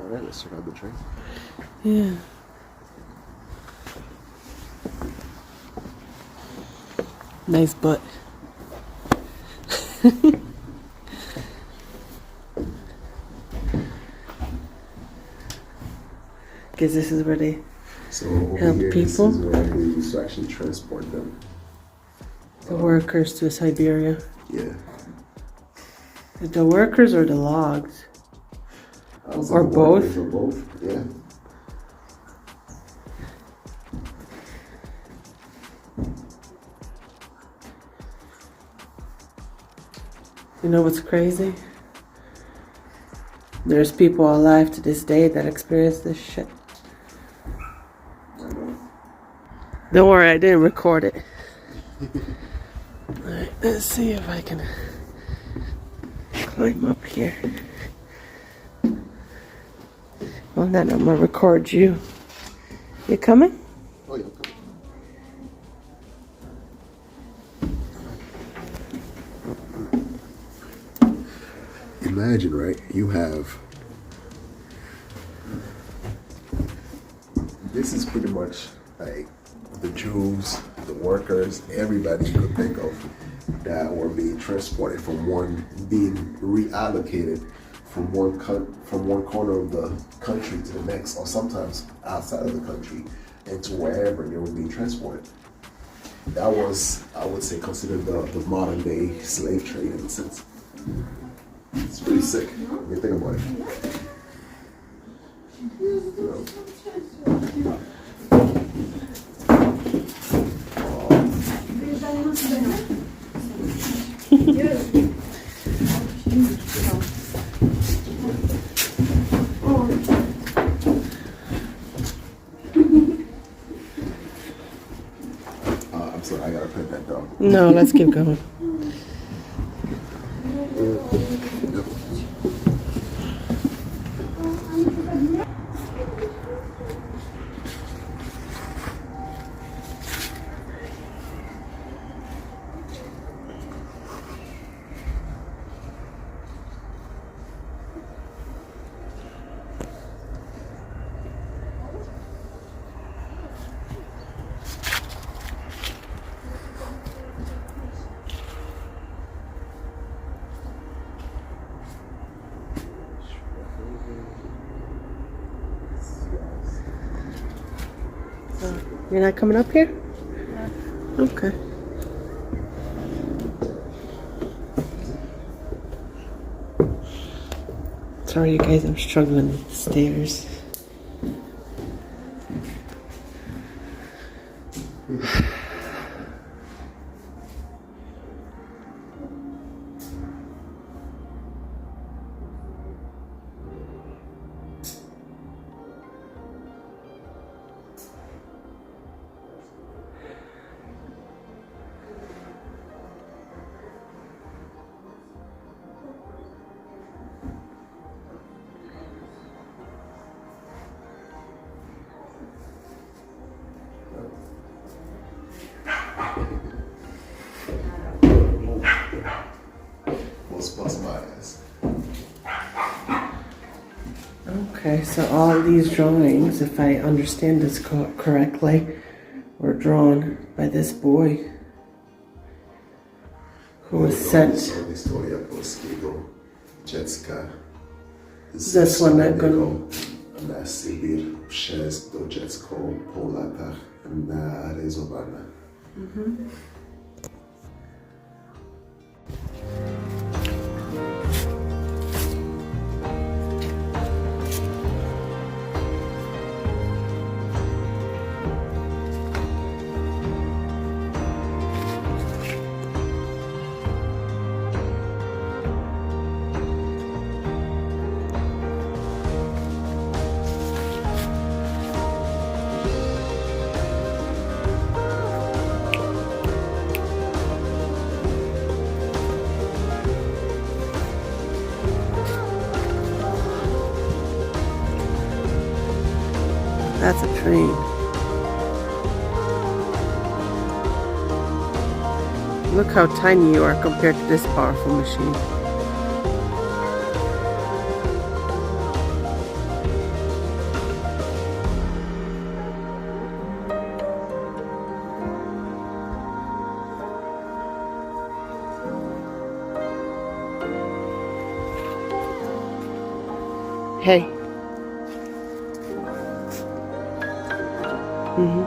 Alright, let's check out the train. Yeah. Nice butt. Because this is where they help here, people. This is where they used to actually transport them. The workers to Siberia. Yeah. The workers or the logs? Or both? Or both, yeah. You know what's crazy? There's people alive to this day that experience this shit. Don't worry, I didn't record it. Alright, let's see if I can climb up here. Well, then I'm gonna record you. You coming? Oh, yeah, okay. Imagine, right? You have. This is pretty much like the Jews, the workers, everybody you could think of that were being transported being reallocated from one corner of the country to the next, or sometimes outside of the country, and to wherever they were being transported. That was, I would say, considered the modern day slave trade in a sense. It's pretty sick when you think about it. I'm sorry, I gotta put that down. No, let's keep going. You're not coming up here? No. Okay. Sorry, you guys, I'm struggling with the stairs. Bust my ass. Okay, so all these drawings, if I understand this correctly, were drawn by this boy who was sent. This one that go. Na Sibir przez do dziecko po latach narysowane. That's a train. Look how tiny you are compared to this powerful machine. Hey. Mm-hmm.